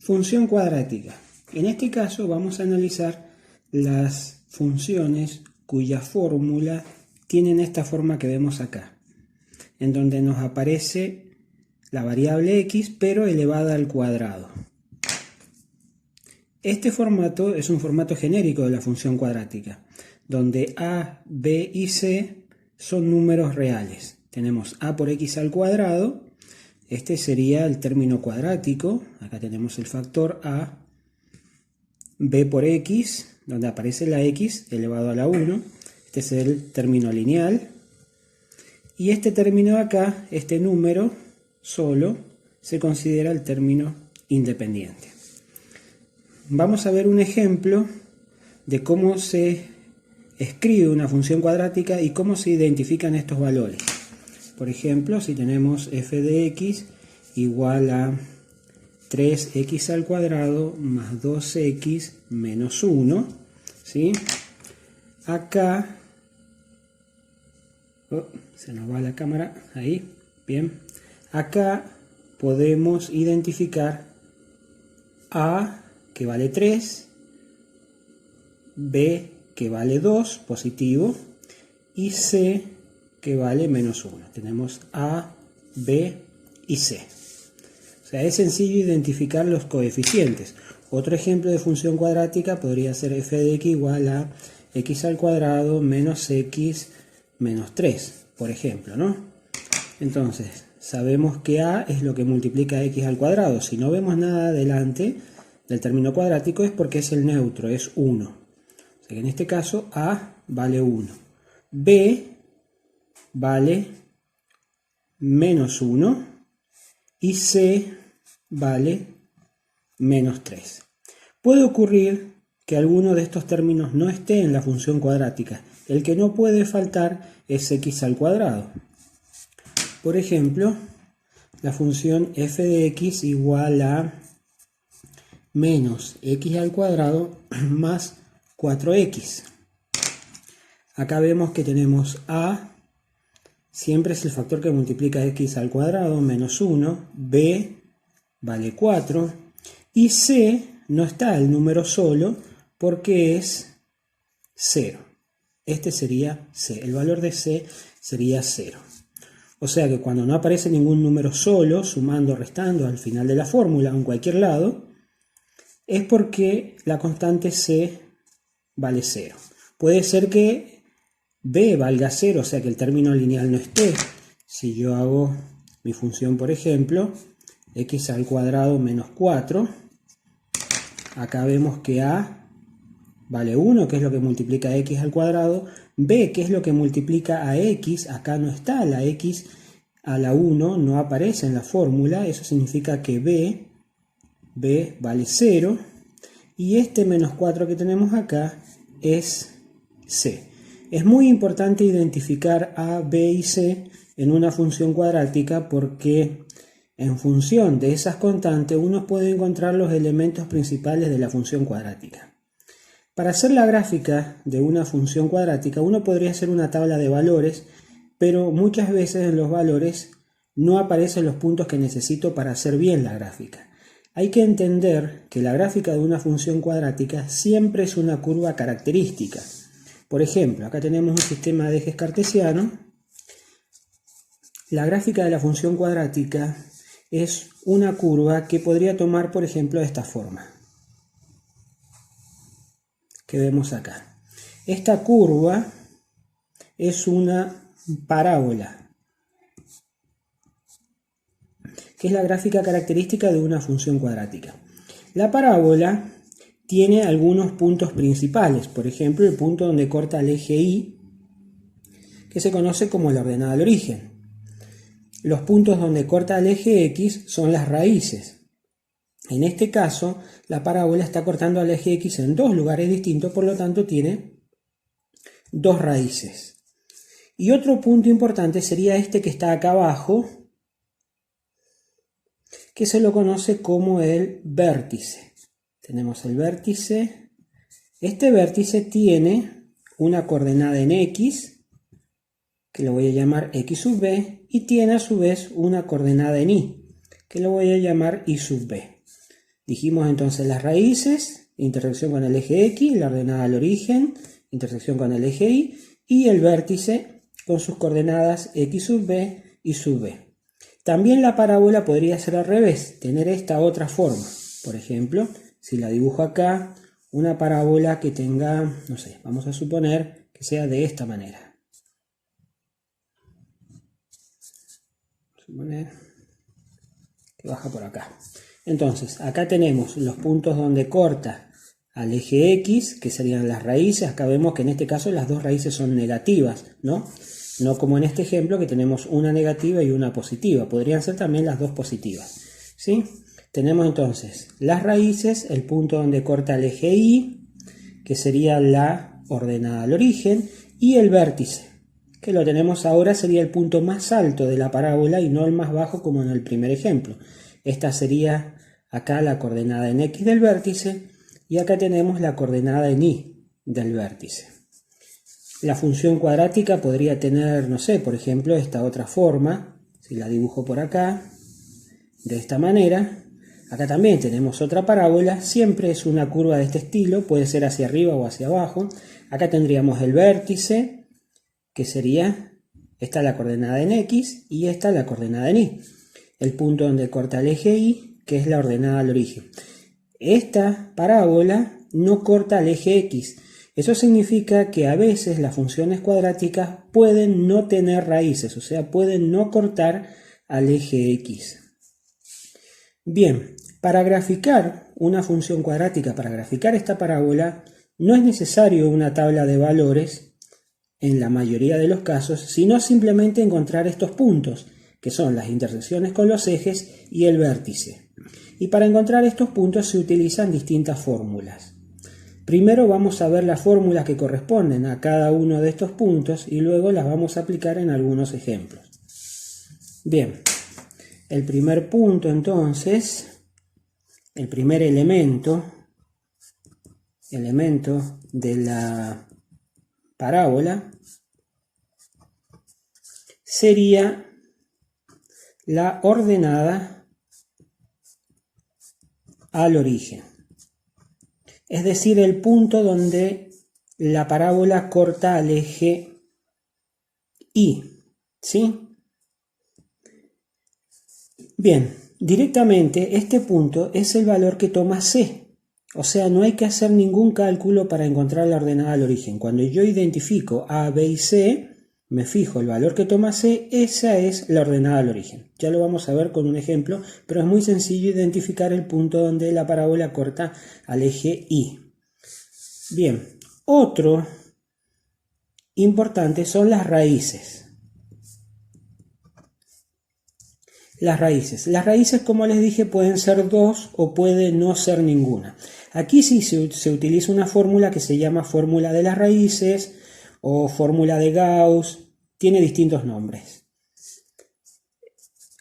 Función cuadrática. En este caso vamos a analizar las funciones cuya fórmula tienen esta forma que vemos acá, en donde nos aparece la variable x pero elevada al cuadrado. Este formato es un formato genérico de la función cuadrática, donde a, b y c son números reales. Tenemos a por x al cuadrado. Este sería el término cuadrático, acá tenemos el factor a, b por x, donde aparece la x elevado a la 1, este es el término lineal, y este término de acá, este número solo, se considera el término independiente. Vamos a ver un ejemplo de cómo se escribe una función cuadrática y cómo se identifican estos valores. Por ejemplo, si tenemos f de x igual a 3x al cuadrado más 2x menos 1, ¿sí? Acá, se nos va la cámara, ahí, bien. Acá podemos identificar a, que vale 3, b, que vale 2, positivo, y c, que vale menos 1. Tenemos A, B y C. O sea, es sencillo identificar los coeficientes. Otro ejemplo de función cuadrática podría ser f de x igual a x al cuadrado menos x menos 3, por ejemplo, ¿no? Entonces, sabemos que a es lo que multiplica x al cuadrado. Si no vemos nada adelante del término cuadrático es porque es el neutro, es 1. O sea que en este caso a vale 1. B vale menos 1 y c vale menos 3. Puede ocurrir que alguno de estos términos no esté en la función cuadrática. El que no puede faltar es x al cuadrado. Por ejemplo, la función f de x igual a menos x al cuadrado más 4x. Acá vemos que tenemos a, siempre es el factor que multiplica x al cuadrado, menos 1, b vale 4, y c no está el número solo porque es 0. Este sería c, el valor de c sería 0. O sea que cuando no aparece ningún número solo, sumando o restando al final de la fórmula o en cualquier lado, es porque la constante c vale 0. Puede ser que b valga 0, o sea que el término lineal no esté. Si yo hago mi función, por ejemplo, x al cuadrado menos 4, acá vemos que a vale 1, que es lo que multiplica a x al cuadrado, b, que es lo que multiplica a x, acá no está, la x a la 1 no aparece en la fórmula, eso significa que b vale 0, y este menos 4 que tenemos acá es c. Es muy importante identificar a, b y c en una función cuadrática porque en función de esas constantes uno puede encontrar los elementos principales de la función cuadrática. Para hacer la gráfica de una función cuadrática uno podría hacer una tabla de valores, pero muchas veces en los valores no aparecen los puntos que necesito para hacer bien la gráfica. Hay que entender que la gráfica de una función cuadrática siempre es una curva característica. Por ejemplo, acá tenemos un sistema de ejes cartesiano. La gráfica de la función cuadrática es una curva que podría tomar, por ejemplo, de esta forma que vemos acá. Esta curva es una parábola, que es la gráfica característica de una función cuadrática. La parábola tiene algunos puntos principales, por ejemplo el punto donde corta el eje Y, que se conoce como la ordenada del origen. Los puntos donde corta el eje X son las raíces. En este caso, la parábola está cortando al eje X en dos lugares distintos, por lo tanto tiene dos raíces. Y otro punto importante sería este que está acá abajo, que se lo conoce como el vértice. Tenemos el vértice. Este vértice tiene una coordenada en x, que lo voy a llamar x sub b, y tiene a su vez una coordenada en y, que lo voy a llamar y sub b. Dijimos entonces las raíces, intersección con el eje X, la ordenada al origen, intersección con el eje Y, y el vértice con sus coordenadas X sub B y sub B. También la parábola podría ser al revés, tener esta otra forma. Por ejemplo, si la dibujo acá, una parábola que tenga, no sé, vamos a suponer que sea de esta manera. Suponer que baja por acá. Entonces, acá tenemos los puntos donde corta al eje X, que serían las raíces. Acá vemos que en este caso las dos raíces son negativas, ¿no? No como en este ejemplo que tenemos una negativa y una positiva. Podrían ser también las dos positivas, ¿sí? Tenemos entonces las raíces, el punto donde corta el eje Y, que sería la ordenada al origen, y el vértice, que lo tenemos ahora, sería el punto más alto de la parábola y no el más bajo como en el primer ejemplo. Esta sería acá la coordenada en X del vértice y acá tenemos la coordenada en Y del vértice. La función cuadrática podría tener, no sé, por ejemplo, esta otra forma. Si la dibujo por acá, de esta manera. Acá también tenemos otra parábola, siempre es una curva de este estilo, puede ser hacia arriba o hacia abajo. Acá tendríamos el vértice, que sería, esta la coordenada en X y esta la coordenada en Y. El punto donde corta el eje Y, que es la ordenada al origen. Esta parábola no corta el eje X. Eso significa que a veces las funciones cuadráticas pueden no tener raíces, o sea, pueden no cortar al eje X. Bien, para graficar una función cuadrática, para graficar esta parábola, no es necesario una tabla de valores en la mayoría de los casos, sino simplemente encontrar estos puntos, que son las intersecciones con los ejes y el vértice. Y para encontrar estos puntos se utilizan distintas fórmulas. Primero vamos a ver las fórmulas que corresponden a cada uno de estos puntos y luego las vamos a aplicar en algunos ejemplos. Bien, el primer punto entonces, el primer elemento de la parábola sería la ordenada al origen. Es decir, el punto donde la parábola corta al eje Y, ¿sí? Bien, directamente este punto es el valor que toma C. O sea, no hay que hacer ningún cálculo para encontrar la ordenada al origen. Cuando yo identifico A, B y C, me fijo el valor que toma C, esa es la ordenada al origen. Ya lo vamos a ver con un ejemplo, pero es muy sencillo identificar el punto donde la parábola corta al eje Y. Bien, otro importante son las raíces. Las raíces, como les dije, pueden ser dos o puede no ser ninguna. Aquí sí se utiliza una fórmula que se llama fórmula de las raíces o fórmula de Gauss, tiene distintos nombres.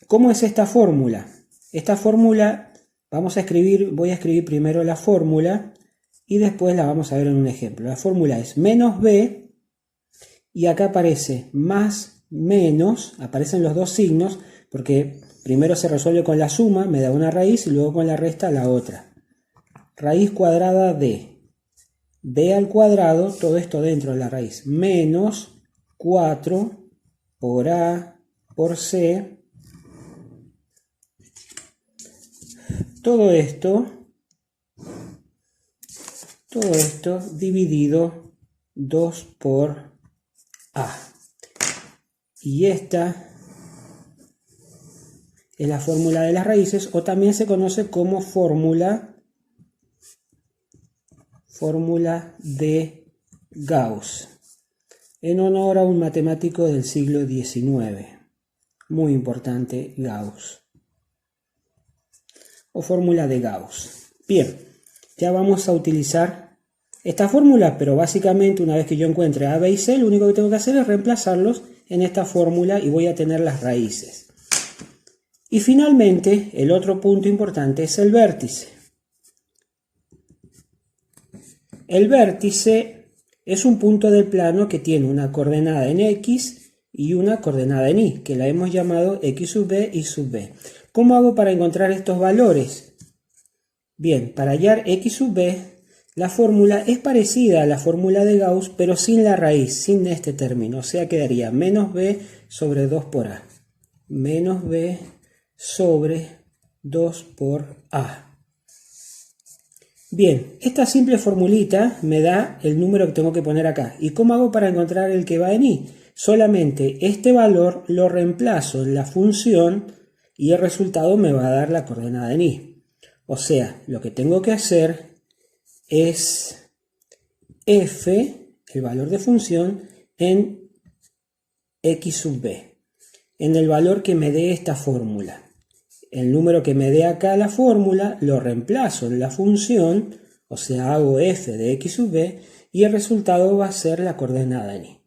¿Cómo es esta fórmula? Esta fórmula voy a escribir primero la fórmula y después la vamos a ver en un ejemplo. La fórmula es menos b y acá aparece más, menos, aparecen los dos signos porque primero se resuelve con la suma, me da una raíz y luego con la resta la otra. Raíz cuadrada de b al cuadrado, todo esto dentro de la raíz, menos 4 por a por c. Todo esto dividido 2 por a. Y esta es la fórmula de las raíces, o también se conoce como fórmula de Gauss, en honor a un matemático del siglo XIX, muy importante, Gauss, o fórmula de Gauss. Bien, ya vamos a utilizar esta fórmula, pero básicamente una vez que yo encuentre A, B y C, lo único que tengo que hacer es reemplazarlos en esta fórmula y voy a tener las raíces. Y finalmente, el otro punto importante es el vértice. El vértice es un punto del plano que tiene una coordenada en X y una coordenada en Y, que la hemos llamado X sub B y sub B. ¿Cómo hago para encontrar estos valores? Bien, para hallar x sub b, la fórmula es parecida a la fórmula de Gauss, pero sin la raíz, sin este término. O sea, quedaría menos b sobre 2 por a. Menos b sobre 2 por a. Bien, esta simple formulita me da el número que tengo que poner acá. ¿Y cómo hago para encontrar el que va en y? Solamente este valor lo reemplazo en la función y el resultado me va a dar la coordenada en y. O sea, lo que tengo que hacer es f, el valor de función, en x sub b, en el valor que me dé esta fórmula. El número que me dé acá la fórmula lo reemplazo en la función, o sea, hago f de x sub b y el resultado va a ser la coordenada en y.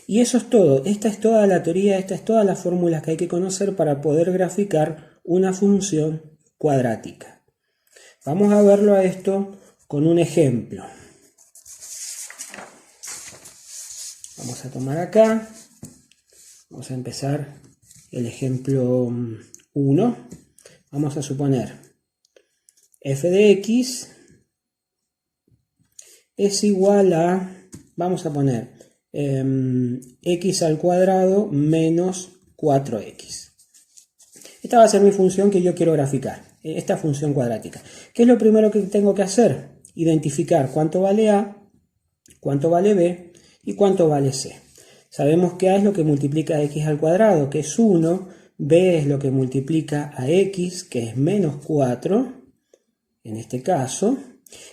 Y eso es todo. Esta es toda la teoría, esta es todas las fórmulas que hay que conocer para poder graficar una función cuadrática. Vamos a verlo a esto con un ejemplo. Vamos a tomar acá, vamos a empezar el ejemplo 1. Vamos a suponer f de x es igual a, vamos a poner x al cuadrado menos 4x. Esta va a ser mi función que yo quiero graficar, esta función cuadrática. ¿Qué es lo primero que tengo que hacer? Identificar cuánto vale a, cuánto vale b y cuánto vale c. Sabemos que a es lo que multiplica a x al cuadrado, que es 1, b es lo que multiplica a x, que es menos 4, en este caso,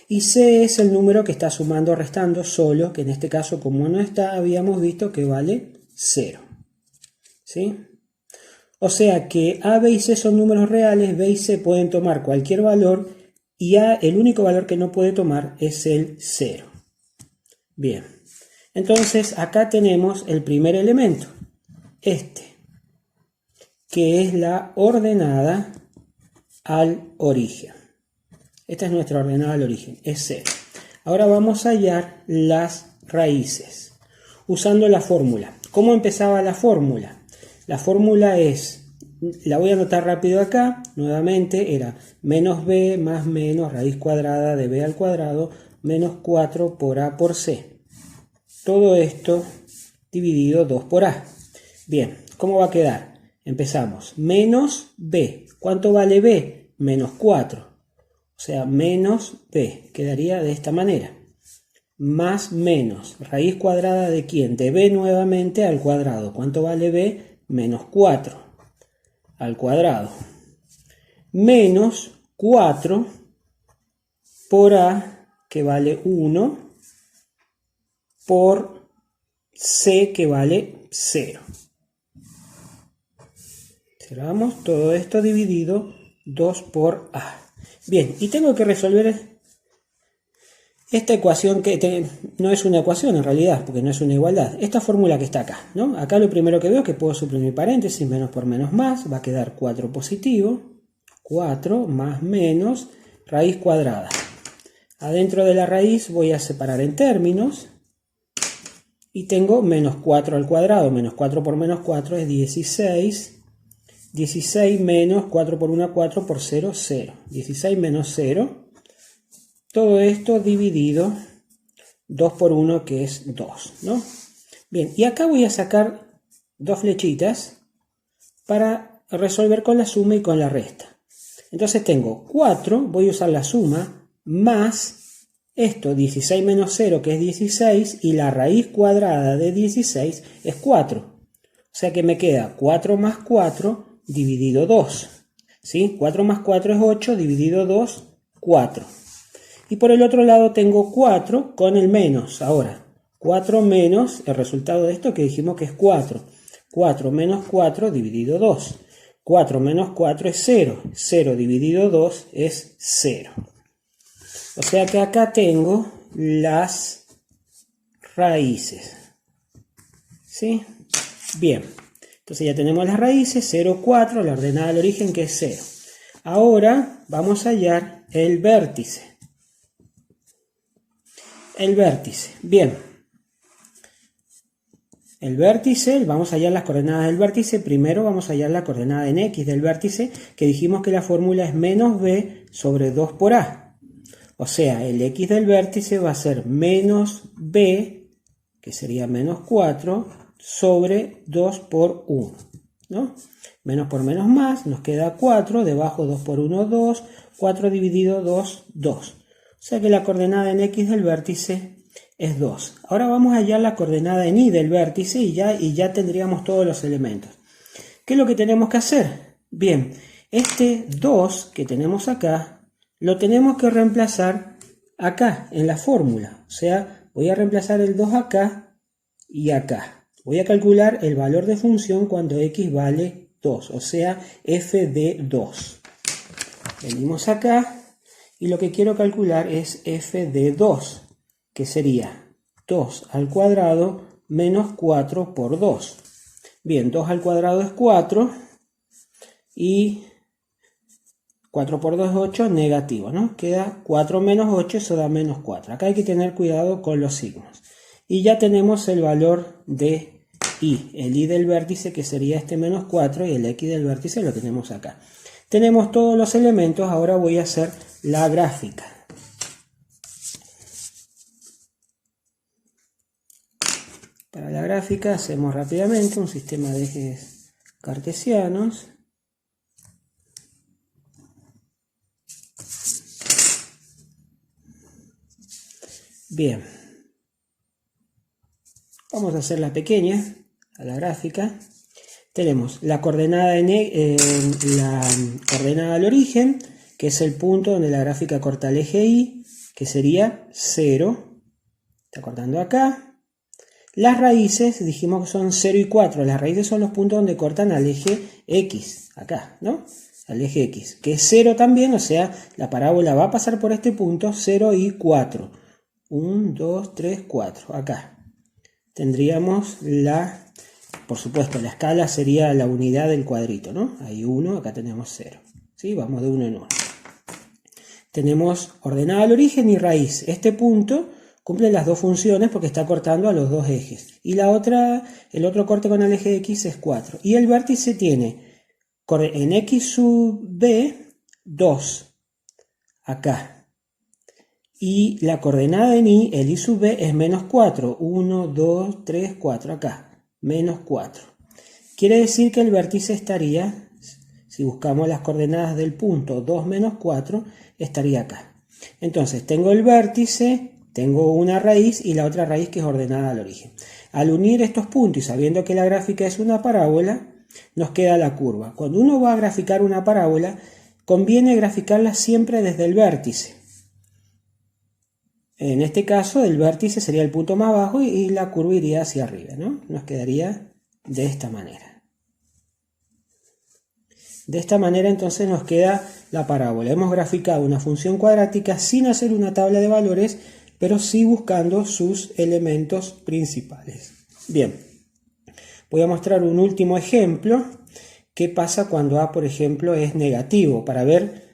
y c es el número que está sumando o restando solo, que en este caso, como no está, habíamos visto que vale 0. ¿Sí? O sea que a, b y c son números reales, b y c pueden tomar cualquier valor, y a, el único valor que no puede tomar es el 0. Bien, entonces acá tenemos el primer elemento, este, que es la ordenada al origen. Esta es nuestra ordenada al origen, es 0. Ahora vamos a hallar las raíces, usando la fórmula. ¿Cómo empezaba la fórmula? La fórmula es, la voy a anotar rápido acá, nuevamente era menos b más menos raíz cuadrada de b al cuadrado menos 4 por a por c. Todo esto dividido 2 por a. Bien, ¿cómo va a quedar? Empezamos, menos b. ¿Cuánto vale b? Menos 4. O sea, menos b. Quedaría de esta manera. Más menos. ¿Raíz cuadrada de quién? De b nuevamente al cuadrado. ¿Cuánto vale b? Menos 4 al cuadrado. Menos 4 por a, que vale 1, por c, que vale 0. Cerramos todo esto dividido 2 por a. Bien, y tengo que resolver esta ecuación que no es una ecuación en realidad, porque no es una igualdad. Esta fórmula que está acá, ¿no? Acá lo primero que veo es que puedo suprimir paréntesis, menos por menos más, va a quedar 4 positivo, 4 más menos raíz cuadrada. Adentro de la raíz voy a separar en términos y tengo menos 4 al cuadrado, menos 4 por menos 4 es 16. 16 menos 4 por 1, 4 por 0, 0. 16 menos 0. Todo esto dividido 2 por 1, que es 2, ¿no? Bien, y acá voy a sacar dos flechitas para resolver con la suma y con la resta. Entonces tengo 4, voy a usar la suma, más esto, 16 menos 0, que es 16, y la raíz cuadrada de 16 es 4. O sea que me queda 4 más 4 dividido 2, ¿sí? 4 más 4 es 8, dividido 2, 4. Y por el otro lado tengo 4 con el menos. Ahora, 4 menos, el resultado de esto que dijimos que es 4. 4 menos 4 dividido 2. 4 menos 4 es 0. 0 dividido 2 es 0. O sea que acá tengo las raíces. ¿Sí? Bien. Entonces ya tenemos las raíces, 0, 4, la ordenada al origen, que es 0. Ahora vamos a hallar el vértice. El vértice. Bien. El vértice, vamos a hallar las coordenadas del vértice. Primero vamos a hallar la coordenada en x del vértice, que dijimos que la fórmula es menos b sobre 2 por a. O sea, el x del vértice va a ser menos b, que sería menos 4, sobre 2 por 1, ¿no? Menos por menos más, nos queda 4, debajo 2 por 1, 2, 4 dividido 2, 2. O sea que la coordenada en x del vértice es 2. Ahora vamos a hallar la coordenada en y del vértice y ya tendríamos todos los elementos. ¿Qué es lo que tenemos que hacer? Bien, este 2 que tenemos acá, lo tenemos que reemplazar acá, en la fórmula. O sea, voy a reemplazar el 2 acá y acá. Voy a calcular el valor de función cuando x vale 2, o sea, f de 2. Venimos acá y lo que quiero calcular es f de 2, que sería 2 al cuadrado menos 4 por 2. Bien, 2 al cuadrado es 4 y 4 por 2 es 8, negativo, ¿no? Queda 4 menos 8, eso da menos 4. Acá hay que tener cuidado con los signos. Y ya tenemos el valor de y, el y del vértice, que sería este menos 4, y el x del vértice lo tenemos acá. Tenemos todos los elementos, ahora voy a hacer la gráfica. Para la gráfica hacemos rápidamente un sistema de ejes cartesianos. Bien, vamos a hacer la pequeña, a la gráfica. Tenemos la coordenada, la coordenada al origen, que es el punto donde la gráfica corta el eje Y, que sería 0. Está cortando acá. Las raíces, dijimos que son 0 y 4. Las raíces son los puntos donde cortan al eje X, acá, ¿no? Al eje X, que es 0 también, o sea, la parábola va a pasar por este punto, 0 y 4. 1, 2, 3, 4, acá. Tendríamos por supuesto, la escala sería la unidad del cuadrito, ¿no? Hay 1, acá tenemos 0. ¿Sí? Vamos de 1 en 1. Tenemos ordenada al origen y raíz. Este punto cumple las dos funciones porque está cortando a los dos ejes. Y el otro corte con el eje X es 4. Y el vértice tiene en X sub B 2, acá. Y la coordenada en Y, el Y sub B, es menos 4. 1, 2, 3, 4, acá. Menos 4. Quiere decir que el vértice estaría, si buscamos las coordenadas del punto 2 menos 4, estaría acá. Entonces tengo el vértice, tengo una raíz y la otra raíz que es ordenada al origen. Al unir estos puntos y sabiendo que la gráfica es una parábola, nos queda la curva. Cuando uno va a graficar una parábola, conviene graficarla siempre desde el vértice. En este caso, el vértice sería el punto más bajo y la curva iría hacia arriba, ¿no? Nos quedaría de esta manera. De esta manera entonces nos queda la parábola. Hemos graficado una función cuadrática sin hacer una tabla de valores, pero sí buscando sus elementos principales. Bien, voy a mostrar un último ejemplo. ¿Qué pasa cuando A, por ejemplo, es negativo? Para ver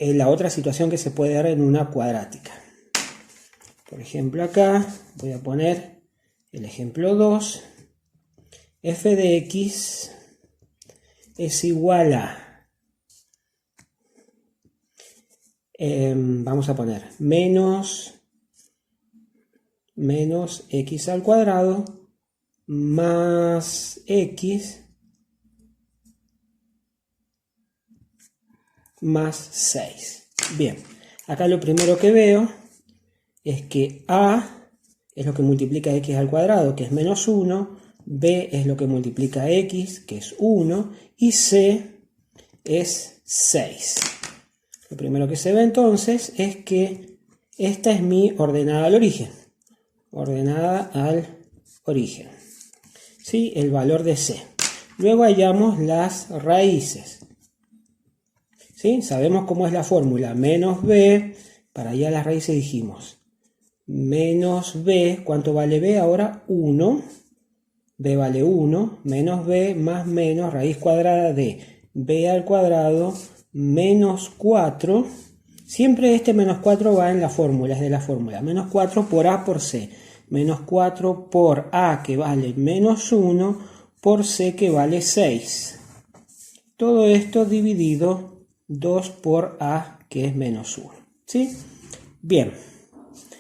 la otra situación que se puede dar en una cuadrática. Por ejemplo, acá voy a poner el ejemplo 2. F de X es igual a, vamos a poner menos X al cuadrado más X más 6. Bien, acá lo primero que veo es que A es lo que multiplica X al cuadrado, que es menos 1, B es lo que multiplica X, que es 1, y C es 6. Lo primero que se ve entonces es que esta es mi ordenada al origen. Ordenada al origen. ¿Sí? El valor de C. Luego hallamos las raíces. ¿Sí? Sabemos cómo es la fórmula. Menos B, para allá las raíces dijimos. Menos B, ¿cuánto vale B? Ahora 1. B vale 1. Menos B más menos raíz cuadrada de B al cuadrado menos 4. Siempre este menos 4 va en la fórmula, es de la fórmula. Menos 4 por A por C. Menos 4 por A, que vale menos 1, por C, que vale 6. Todo esto dividido 2 por A, que es menos 1. ¿Sí? Bien.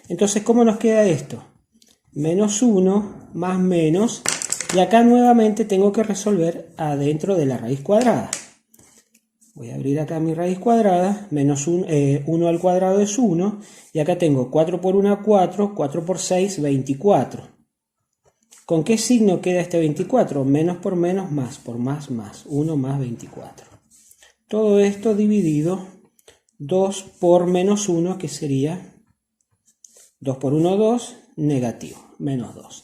Entonces, ¿cómo nos queda esto? Menos 1 más menos. Y acá nuevamente tengo que resolver adentro de la raíz cuadrada. Voy a abrir acá mi raíz cuadrada. Menos 1 al cuadrado es 1. Y acá tengo 4 por 1, 4. 4 por 6, 24. ¿Con qué signo queda este 24? Menos por menos, más por más, más. 1 más 24. Todo esto dividido 2 por menos 1, que sería 2 por 1, 2, negativo, menos 2.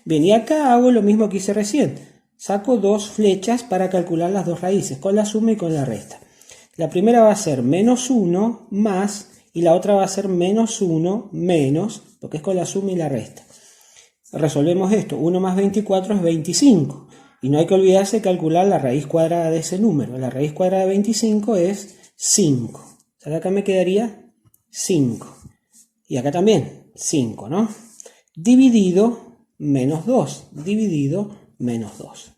Bien, y acá hago lo mismo que hice recién. Saco dos flechas para calcular las dos raíces, con la suma y con la resta. La primera va a ser menos 1 más, y la otra va a ser menos 1 menos, porque es con la suma y la resta. Resolvemos esto. 1 más 24 es 25. Y no hay que olvidarse de calcular la raíz cuadrada de ese número. La raíz cuadrada de 25 es 5. O sea, acá me quedaría 5. Y acá también 5, ¿no? Dividido menos 2. Dividido menos 2.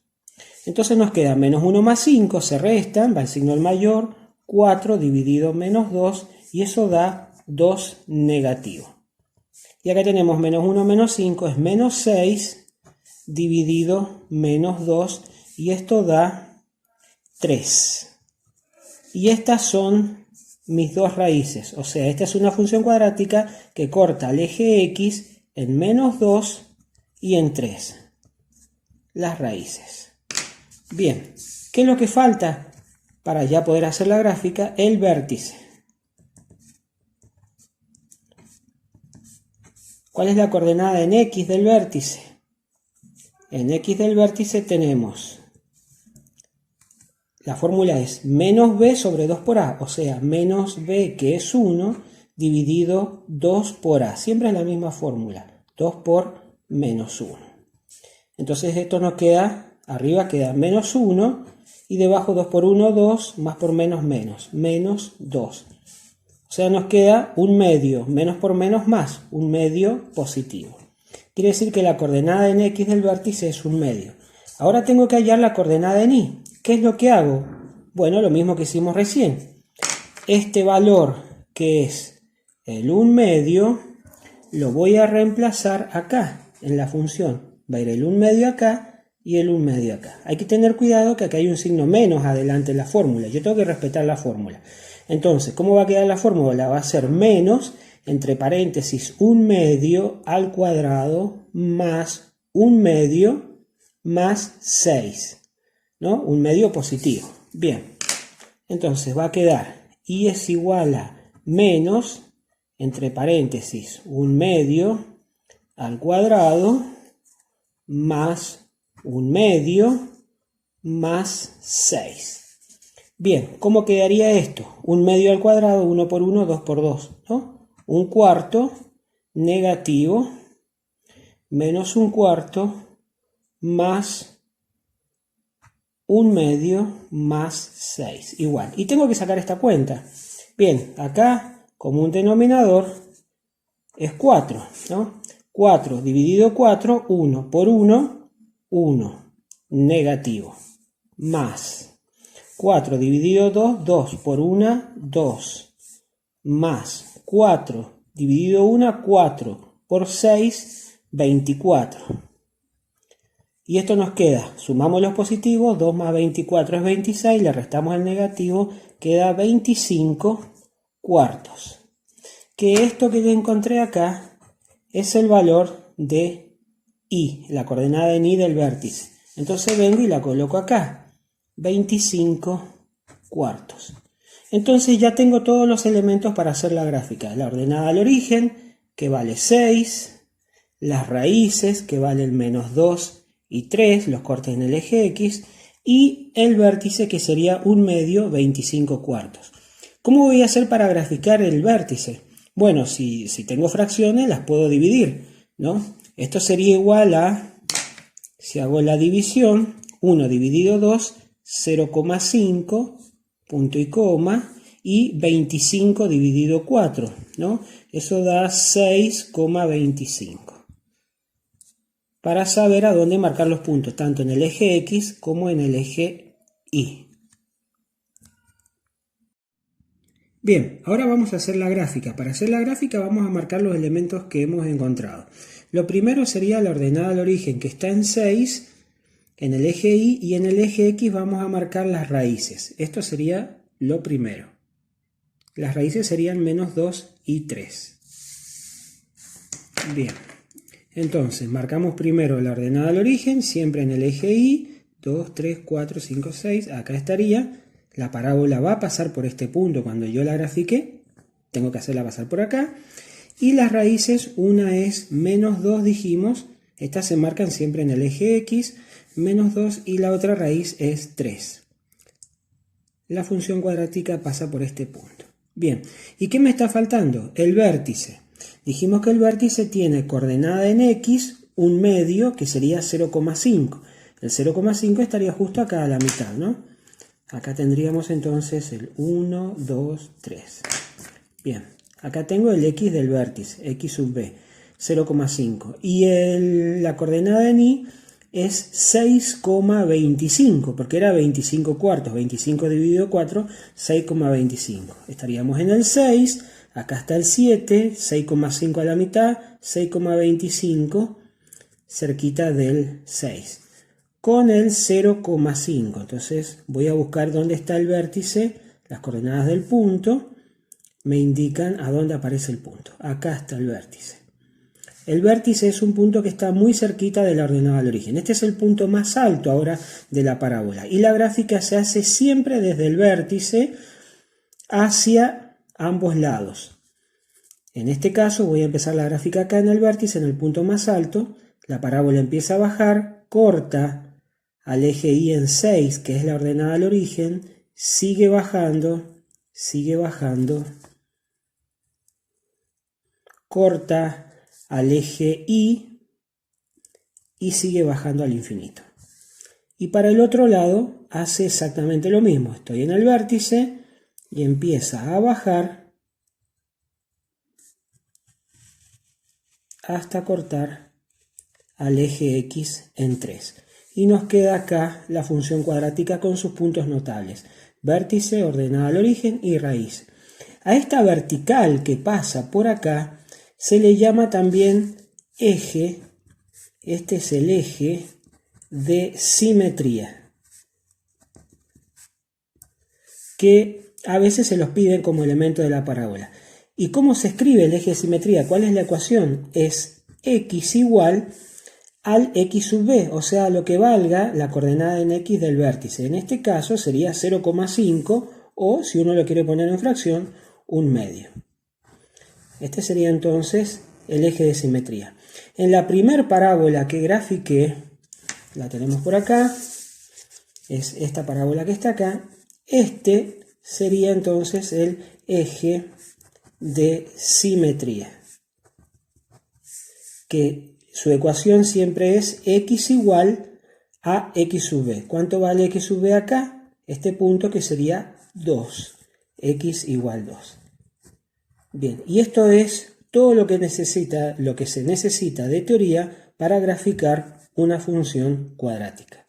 Entonces nos queda menos 1 más 5. Se restan. Va el signo al mayor. 4 dividido menos 2. Y eso da 2 negativo. Y acá tenemos menos 1 menos 5 es menos 6 dividido menos 2 y esto da 3. Y estas son mis dos raíces, o sea, esta es una función cuadrática que corta el eje X en menos 2 y en 3. Las raíces. Bien, ¿qué es lo que falta para ya poder hacer la gráfica? El vértice. ¿Cuál es la coordenada en X del vértice? En X del vértice tenemos, la fórmula es menos B sobre 2 por A, o sea, menos B, que es 1, dividido 2 por A. Siempre es la misma fórmula, 2 por menos 1. Entonces esto nos queda, arriba queda menos 1, y debajo 2 por 1, 2, más por menos, menos, menos 2. O sea, nos queda un medio, menos por menos más, un medio positivo. Quiere decir que la coordenada en X del vértice es un medio. Ahora tengo que hallar la coordenada en Y. ¿Qué es lo que hago? Bueno, lo mismo que hicimos recién. Este valor, que es el 1 medio, lo voy a reemplazar acá, en la función. Va a ir el 1 medio acá y el 1 medio acá. Hay que tener cuidado que acá hay un signo menos adelante en la fórmula. Yo tengo que respetar la fórmula. Entonces, ¿cómo va a quedar la fórmula? Va a ser menos, entre paréntesis, 1 medio al cuadrado más 1 medio más 6. ¿No? 1 medio positivo. Bien. Entonces va a quedar Y es igual a menos, entre paréntesis, 1 medio al cuadrado más 1 medio más 6. Bien, ¿cómo quedaría esto? 1 medio al cuadrado, 1 por 1, 2 por 2, ¿no? 1 cuarto negativo menos 1 cuarto más 1 medio más 6, igual. Y tengo que sacar esta cuenta. Bien, acá como un denominador es 4, ¿no? 4 dividido 4, 1 por 1, 1, negativo, más 4 dividido 2, 2 por 1, 2, más 4 dividido 1, 4 por 6, 24. Y esto nos queda, sumamos los positivos, 2 más 24 es 26, le restamos el negativo, queda 25 cuartos. Que esto que yo encontré acá es el valor de Y, la coordenada en Y del vértice. Entonces vengo y la coloco acá. 25 cuartos. Entonces ya tengo todos los elementos para hacer la gráfica. La ordenada al origen, que vale 6. Las raíces, que valen menos 2 y 3, los cortes en el eje X. Y el vértice, que sería 1 medio, 25 cuartos. ¿Cómo voy a hacer para graficar el vértice? Bueno, si tengo fracciones, las puedo dividir, ¿no? Esto sería igual a, si hago la división, 1 dividido 2, 0,5, punto y coma, y 25 dividido 4, ¿no? Eso da 6,25. Para saber a dónde marcar los puntos, tanto en el eje X como en el eje Y. Bien, ahora vamos a hacer la gráfica. Para hacer la gráfica vamos a marcar los elementos que hemos encontrado. Lo primero sería la ordenada al origen, que está en 6, en el eje Y, y en el eje X vamos a marcar las raíces. Esto sería lo primero. Las raíces serían menos 2 y 3. Bien, entonces marcamos primero la ordenada al origen, siempre en el eje Y, 2, 3, 4, 5, 6, acá estaría. La parábola va a pasar por este punto cuando yo la grafique, tengo que hacerla pasar por acá. Y las raíces, una es menos 2 dijimos, estas se marcan siempre en el eje X, menos 2, y la otra raíz es 3. La función cuadrática pasa por este punto. Bien, ¿y qué me está faltando? El vértice. Dijimos que el vértice tiene coordenada en X, un medio que sería 0,5. El 0,5 estaría justo acá a la mitad, ¿no? Acá tendríamos entonces el 1, 2, 3. Bien, acá tengo el X del vértice, X sub B, 0,5. Y la coordenada en Y es 6,25, porque era 25 cuartos. 25 dividido 4, 6,25. Estaríamos en el 6, acá está el 7, 6,5 a la mitad, 6,25, cerquita del 6. Con el 0,5. Entonces voy a buscar dónde está el vértice. Las coordenadas del punto me indican a dónde aparece el punto. Acá está el vértice. El vértice es un punto que está muy cerquita de la ordenada al origen. Este es el punto más alto ahora de la parábola. Y la gráfica se hace siempre desde el vértice hacia ambos lados. En este caso voy a empezar la gráfica acá en el vértice, en el punto más alto. La parábola empieza a bajar, corta al eje Y en 6, que es la ordenada al origen, sigue bajando, corta al eje Y y sigue bajando al infinito. Y para el otro lado hace exactamente lo mismo. Estoy en el vértice y empieza a bajar hasta cortar al eje X en 3. Y nos queda acá la función cuadrática con sus puntos notables. Vértice, ordenada al origen y raíz. A esta vertical que pasa por acá se le llama también eje. Este es el eje de simetría, que a veces se los piden como elemento de la parábola. ¿Y cómo se escribe el eje de simetría? ¿Cuál es la ecuación? Es x igual al x sub b, o sea, lo que valga la coordenada en x del vértice. En este caso sería 0,5 o, si uno lo quiere poner en fracción, un medio. Este sería entonces el eje de simetría. En la primer parábola que grafiqué, la tenemos por acá, es esta parábola que está acá, este sería entonces el eje de simetría, que su ecuación siempre es x igual a x sub b. ¿Cuánto vale x sub b acá? Este punto que sería 2, x igual 2. Bien, y esto es todo lo que se necesita de teoría para graficar una función cuadrática.